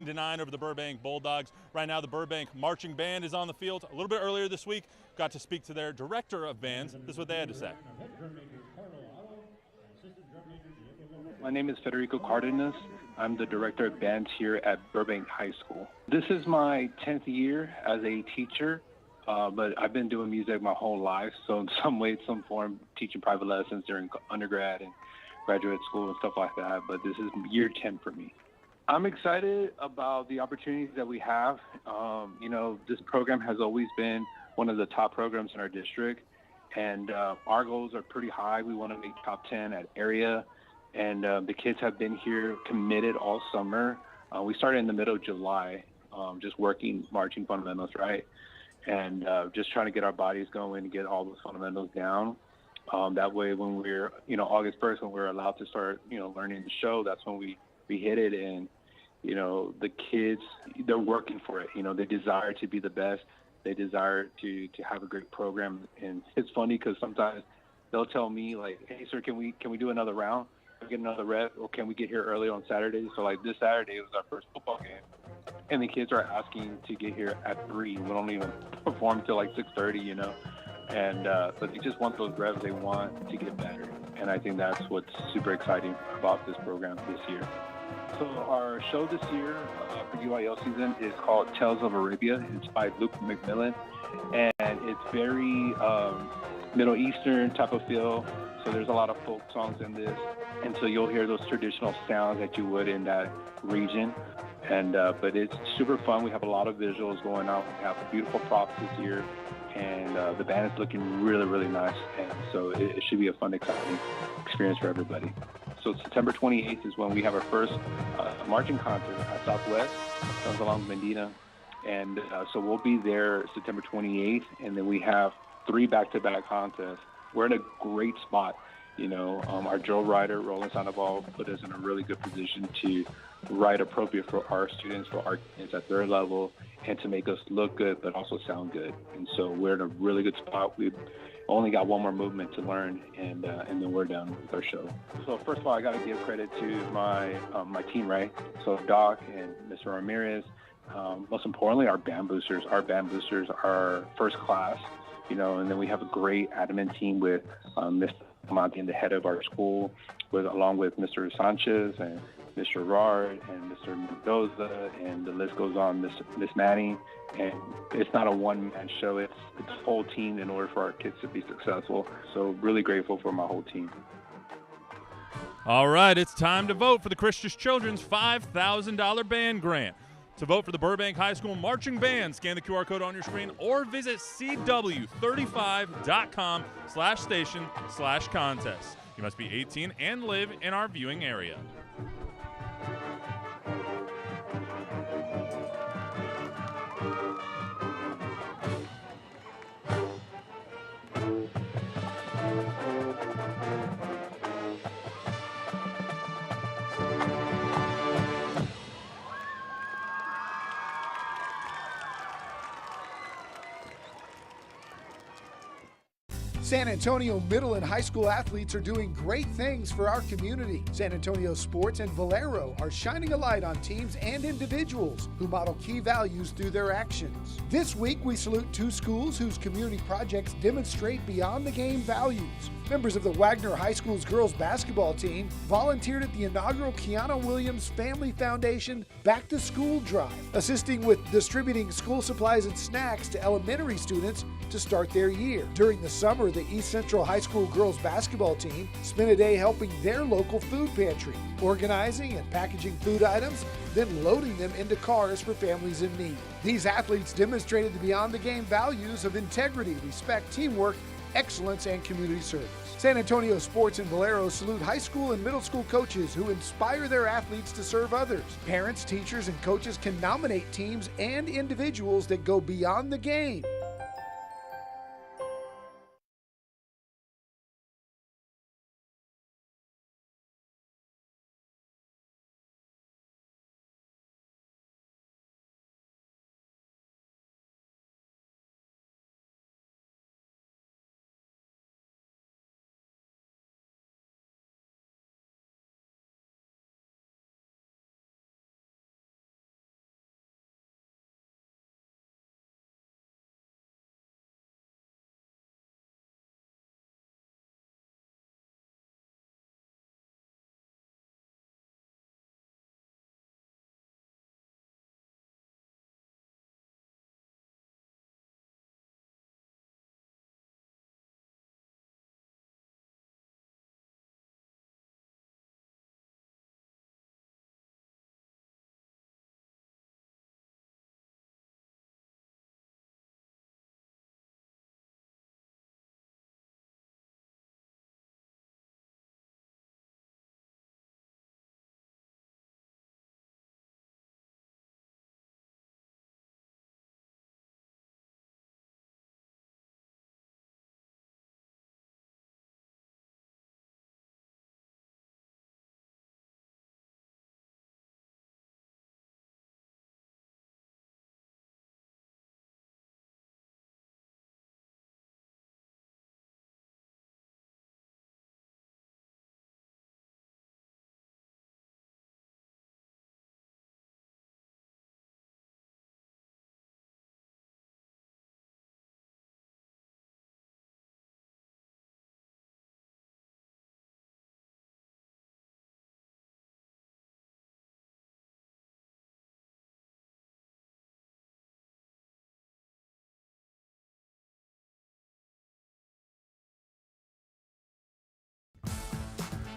9 over the Burbank Bulldogs. Right now, the Burbank Marching Band is on the field. A little bit earlier this week, got to speak to their director of bands. This is what they had to say. My name is Federico Cardenas. I'm the director of bands here at Burbank High School. This is my 10th year as a teacher, but I've been doing music my whole life. So in some way, some form, teaching private lessons during undergrad and graduate school and stuff like that. But this is year 10 for me. I'm excited about the opportunities that we have. This program has always been one of the top programs in our district, and our goals are pretty high. We want to make top 10 at area, and the kids have been here committed all summer. We started in the middle of July, just working marching fundamentals, right? And just trying to get our bodies going and get all those fundamentals down. That way, when we're, August 1st, when we're allowed to start, learning the show, that's when we hit it. And the kids, they're working for it. They desire to be the best. They desire to have a great program. And it's funny because sometimes they'll tell me, like, hey, sir, can we do another round? Get another rep, or can we get here early on Saturday? So, like, this Saturday was our first football game. And the kids are asking to get here at 3. We don't even perform till like 6:30, And but they just want those reps. They want to get better. And I think that's what's super exciting about this program this year. So our show this year for UIL season is called Tales of Arabia. It's by Luke McMillan, and it's very Middle Eastern type of feel. So there's a lot of folk songs in this, and so you'll hear those traditional sounds that you would in that region. And but it's super fun. We have a lot of visuals going on. We have beautiful props this year, and the band is looking really, really nice. And so it should be a fun, exciting experience for everybody. So September 28th is when we have our first marching contest at Southwest, Sons along Medina. And so we'll be there September 28th, and then we have 3 back-to-back contests. We're in a great spot. Our drill rider, Roland Sandoval, put us in a really good position to write appropriate for our students, for our kids at their level, and to make us look good but also sound good. And so we're in a really good spot. We've only got one more movement to learn, and then we're done with our show. So first of all, I got to give credit to my team, right? So Doc and Mr. Ramirez. Most importantly, our band boosters. Our band boosters are first class, and then we have a great admin team with Mr. Monty, the head of our school, along with Mr. Sanchez and Mr. Rard and Mr. Mendoza, and the list goes on, Miss Manning. And it's not a one-man show. It's a whole team in order for our kids to be successful. So really grateful for my whole team. All right, it's time to vote for the Christian Children's $5,000 band grant. To vote for the Burbank High School Marching Band, scan the QR code on your screen or visit cw35.com/station/contest. You must be 18 and live in our viewing area. San Antonio middle and high school athletes are doing great things for our community. San Antonio Sports and Valero are shining a light on teams and individuals who model key values through their actions. This week, we salute 2 schools whose community projects demonstrate beyond the game values. Members of the Wagner High School's girls basketball team volunteered at the inaugural Keanu Williams Family Foundation Back to School Drive, assisting with distributing school supplies and snacks to elementary students to start their year. During the summer, the East Central High School girls basketball team spent a day helping their local food pantry, organizing and packaging food items, then loading them into cars for families in need. These athletes demonstrated the beyond the game values of integrity, respect, teamwork, excellence, and community service. San Antonio Sports and Valero salute high school and middle school coaches who inspire their athletes to serve others. Parents, teachers, and coaches can nominate teams and individuals that go beyond the game.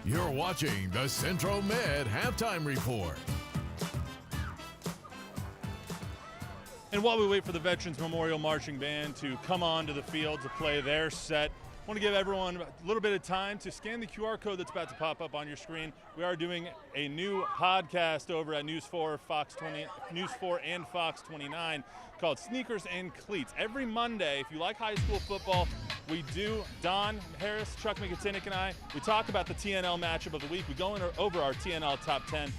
You're watching the Central Med Halftime Report. And while we wait for the Veterans Memorial Marching Band to come onto the field to play their set, I want to give everyone a little bit of time to scan the QR code that's about to pop up on your screen. We are doing a new podcast over at News 4 and Fox 29 called Sneakers and Cleats. Every Monday, if you like high school football, we do, Don Harris, Chuck McKinnick, and I, we talk about the TNL matchup of the week. We go over our TNL top 10,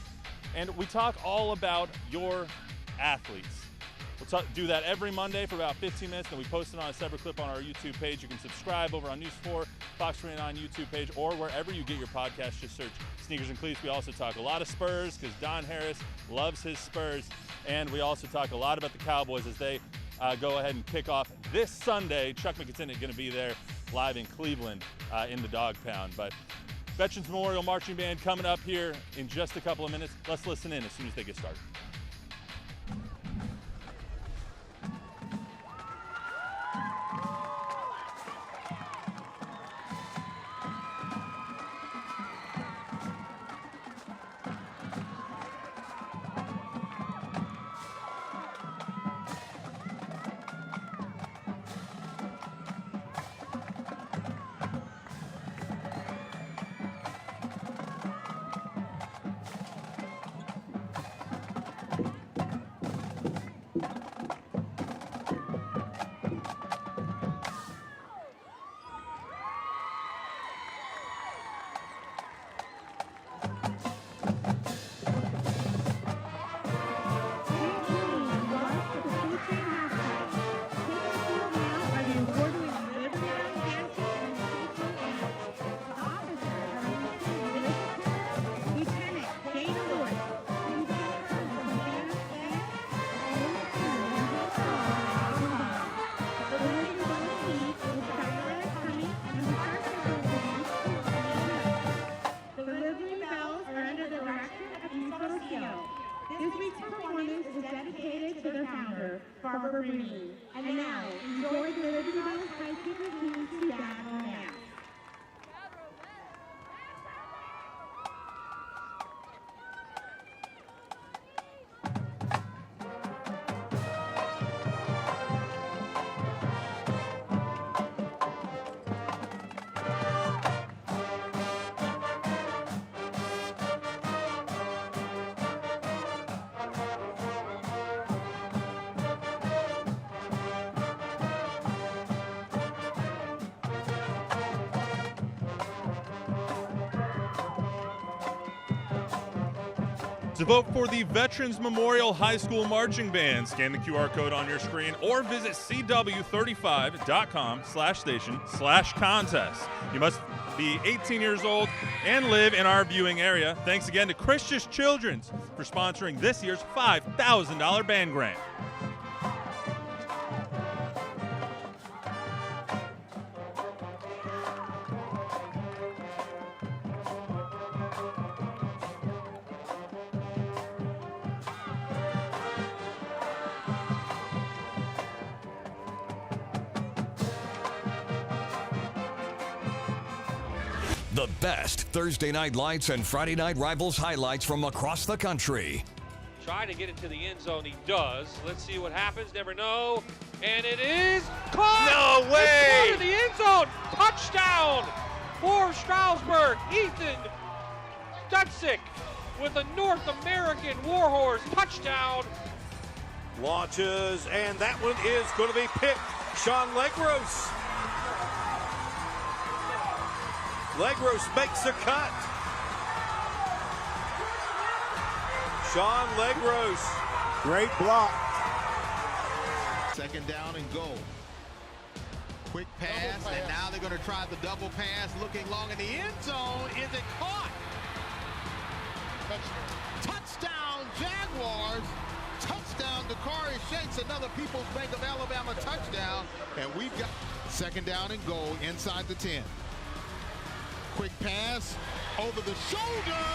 and we talk all about your athletes. We'll do that every Monday for about 15 minutes, and we post it on a separate clip on our YouTube page. You can subscribe over on News 4, Fox 29 YouTube page, or wherever you get your podcast. Just search Sneakers and Cleats. We also talk a lot of Spurs because Don Harris loves his Spurs, and we also talk a lot about the Cowboys as they go ahead and kick off this Sunday. Chuck McKinnick is going to be there live in Cleveland in the Dog Pound. But Veterans Memorial Marching Band coming up here in just a couple of minutes. Let's listen in as soon as they get started. And now, enjoy the Liberty Bells High School team to Dad on Mass. To vote for the Veterans Memorial High School Marching Band, scan the QR code on your screen or visit cw35.com/station/contest. You must be 18 years old and live in our viewing area. Thanks again to Christian Children's for sponsoring this year's $5,000 band grant. The best Thursday night lights and Friday night rivals highlights from across the country. Trying to get into the end zone, he does. Let's see what happens, never know. And it is caught! No way! It's caught in the end zone! Touchdown for Stroudsburg. Ethan Stutzik with a North American Warhorse touchdown. Launches, and that one is going to be picked. Sean Legros. Legros makes a cut. Sean Legros. Great block. Second down and goal. Quick pass, and now they're going to try the double pass. Looking long in the end zone. Is it caught? Touchdown, Jaguars. Touchdown, Dakari Shakes, another People's Bank of Alabama touchdown. And we've got second down and goal inside the 10. Quick pass over the shoulder.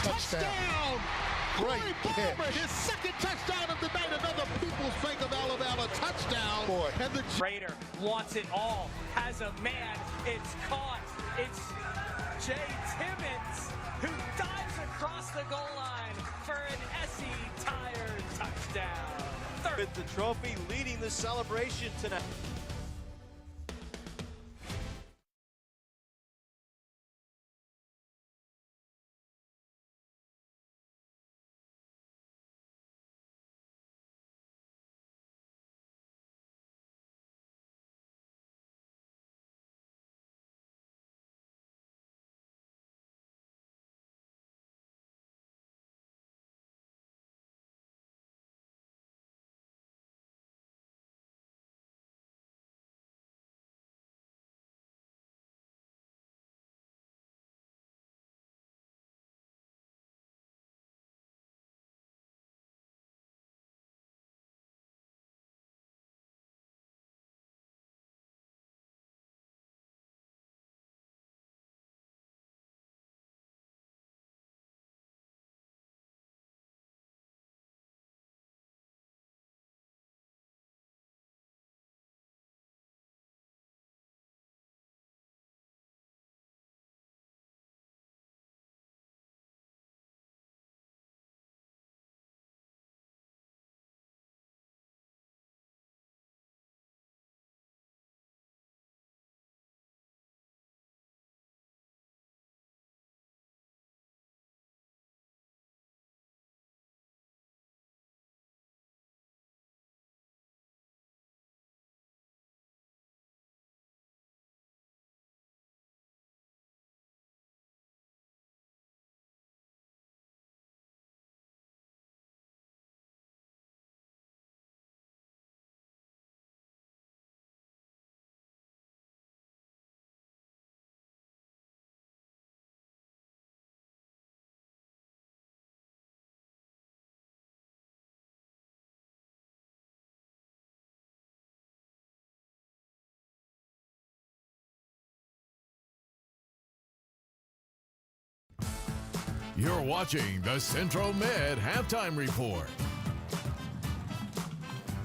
Touchdown. Great Corey Barber, catch. his second touchdown of the night. Another People's Bank of Alabama touchdown. Boy. And the Raider wants it all. Has a man. It's caught. It's Jay Timmons, who dives across the goal line for an SE Tire touchdown. With the trophy leading the celebration tonight. You're watching the Central Med Halftime Report.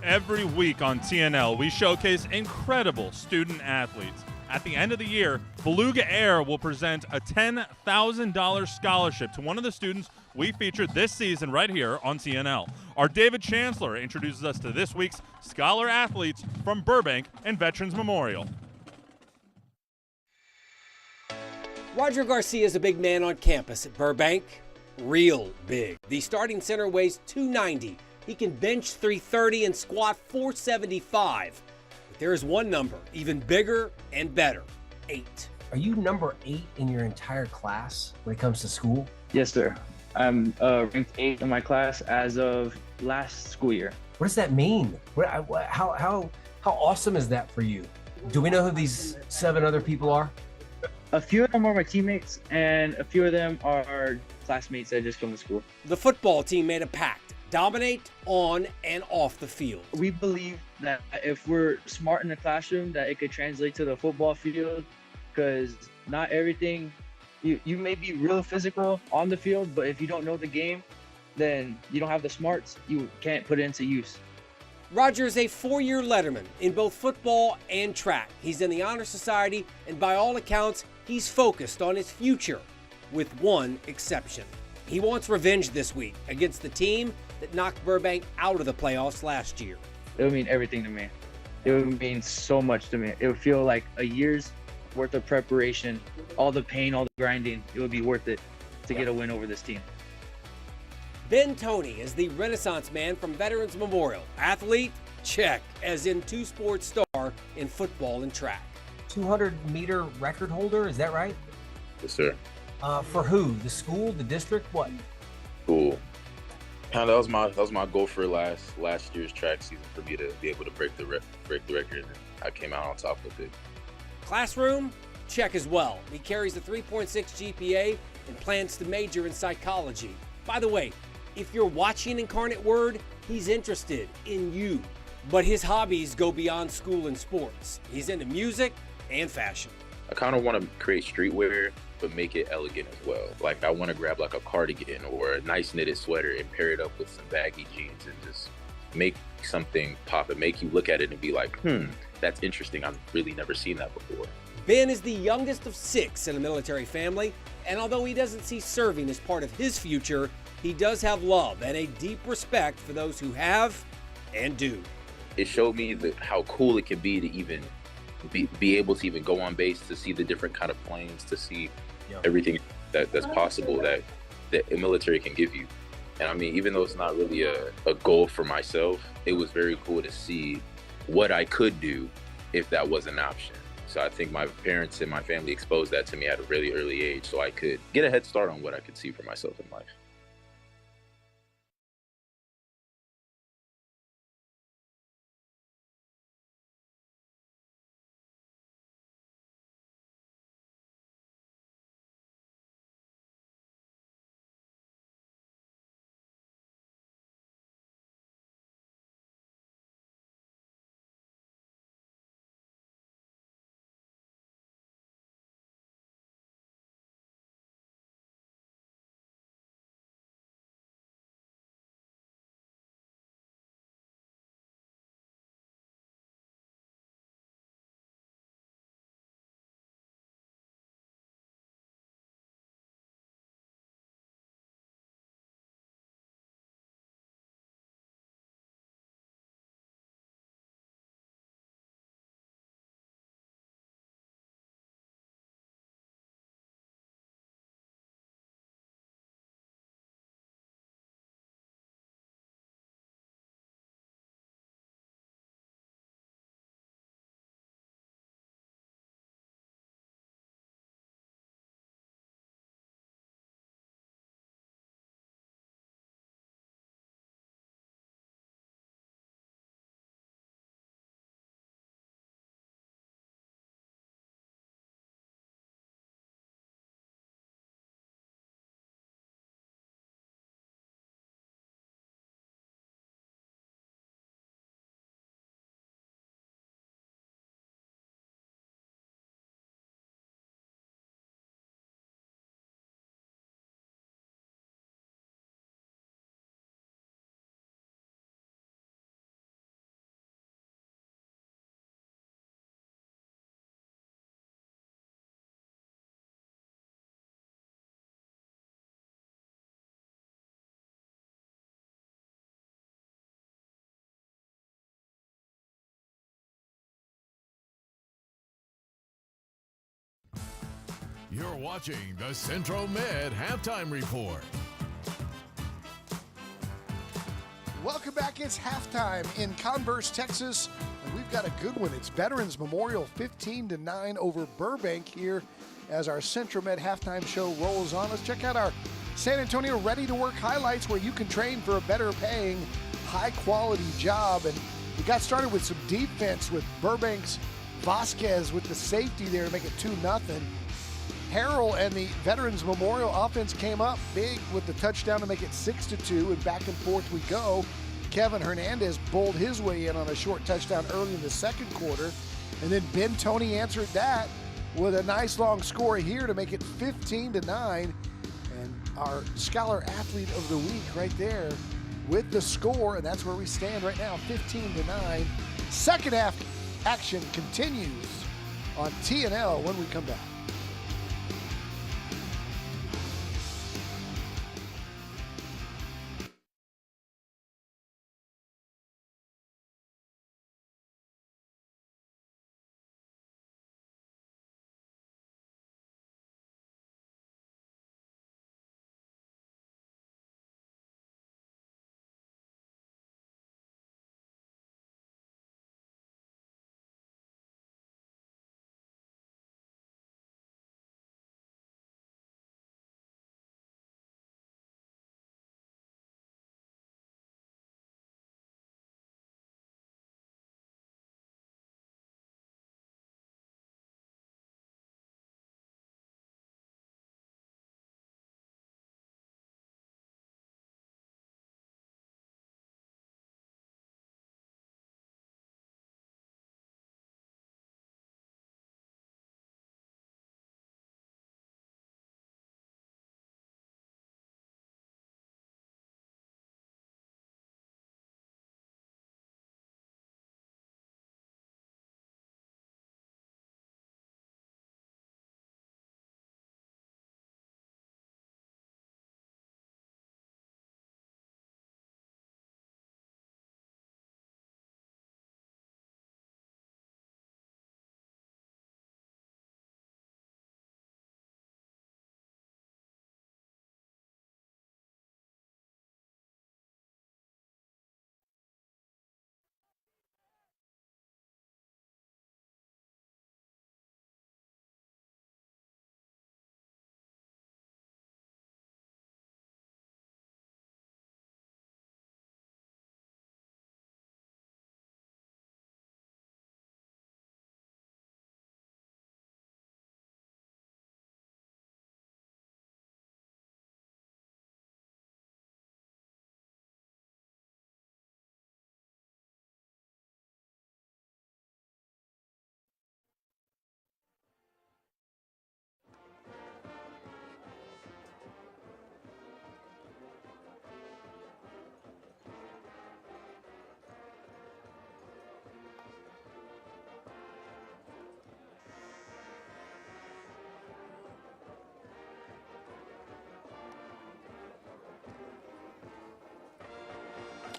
Every week on TNL, we showcase incredible student athletes. At the end of the year, Beluga Air will present a $10,000 scholarship to one of the students we featured this season right here on TNL. Our David Chancellor introduces us to this week's Scholar Athletes from Burbank and Veterans Memorial. Roger Garcia is a big man on campus at Burbank. Real big. The starting center weighs 290. He can bench 330 and squat 475. But there is one number, even bigger and better, 8. Are you number 8 in your entire class when it comes to school? Yes, sir. I'm ranked 8 in my class as of last school year. What does that mean? How awesome is that for you? Do we know who these 7 other people are? A few of them are my teammates, and a few of them are classmates that just come to school. The football team made a pact. Dominate on and off the field. We believe that if we're smart in the classroom, that it could translate to the football field, because not everything, you may be real physical on the field, but if you don't know the game, then you don't have the smarts, you can't put it into use. Roger is a 4-year letterman in both football and track. He's in the Honor Society, and by all accounts, he's focused on his future, with one exception. He wants revenge this week against the team that knocked Burbank out of the playoffs last year. It would mean everything to me. It would mean so much to me. It would feel like a year's worth of preparation, all the pain, all the grinding. It would be worth it to get a win over this team. Ben Toney is the Renaissance man from Veterans Memorial. Athlete? Check, as in 2-sport star in football and track. 200-meter record holder, is that right? Yes, sir. For who? The school, the district, what? School. That was my goal for last year's track season, for me to be able to break the record, and I came out on top with it. Classroom? Check as well. He carries a 3.6 GPA and plans to major in psychology. By the way, if you're watching Incarnate Word, he's interested in you. But his hobbies go beyond school and sports. He's into music and fashion. I kind of want to create streetwear, but make it elegant as well. Like, I want to grab like a cardigan or a nice knitted sweater and pair it up with some baggy jeans and just make something pop and make you look at it and be like, that's interesting. I've really never seen that before. Ben is the youngest of 6 in a military family, and although he doesn't see serving as part of his future, he does have love and a deep respect for those who have and do. It showed me how cool it can be to even be able to even go on base, to see the different kind of planes, to see everything that's possible that the military can give you. And I mean, even though it's not really a goal for myself, it was very cool to see what I could do if that was an option. So I think my parents and my family exposed that to me at a really early age so I could get a head start on what I could see for myself in life. You're watching the Central Med Halftime Report. Welcome back. It's halftime in Converse, Texas, and we've got a good one. It's Veterans Memorial 15-9 over Burbank here as our Central Med halftime show rolls on. Let's check out our San Antonio Ready to Work highlights where you can train for a better paying, high quality job. And we got started with some defense with Burbank's Vasquez with the safety there to make it 2-0. Harrell and the Veterans Memorial offense came up big with the touchdown to make it 6-2, and back and forth we go. Kevin Hernandez bowled his way in on a short touchdown early in the second quarter, and then Ben Toney answered that with a nice long score here to make it 15-9. And our Scholar Athlete of the Week right there with the score, and that's where we stand right now, 15-9. Second half action continues on TNL when we come back.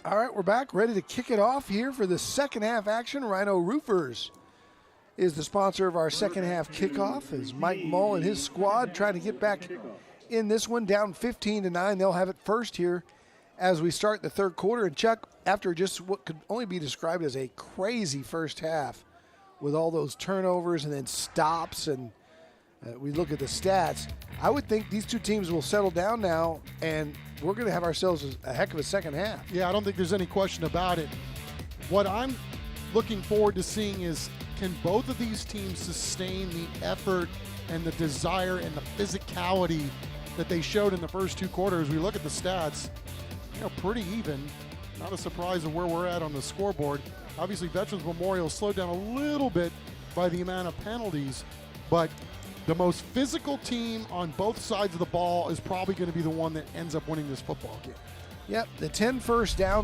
All right, we're back, ready to kick it off here for the second half action. Rhino Roofers is the sponsor of our second half kickoff as Mike Mull and his squad trying to get back in this one, down 15-9. They'll have it first here as we start the third quarter. And Chuck, after just what could only be described as a crazy first half with all those turnovers and then stops, and we look at the stats, I would think these two teams will settle down now, and we're going to have ourselves a heck of a second half. Yeah, I don't think there's any question about it. What I'm looking forward to seeing is, can both of these teams sustain the effort and the desire and the physicality that they showed in the first two quarters? We look at the stats, pretty even. Not a surprise of where we're at on the scoreboard. Obviously, Veterans Memorial slowed down a little bit by the amount of penalties, but the most physical team on both sides of the ball is probably going to be the one that ends up winning this football game. Yep, the 10 first down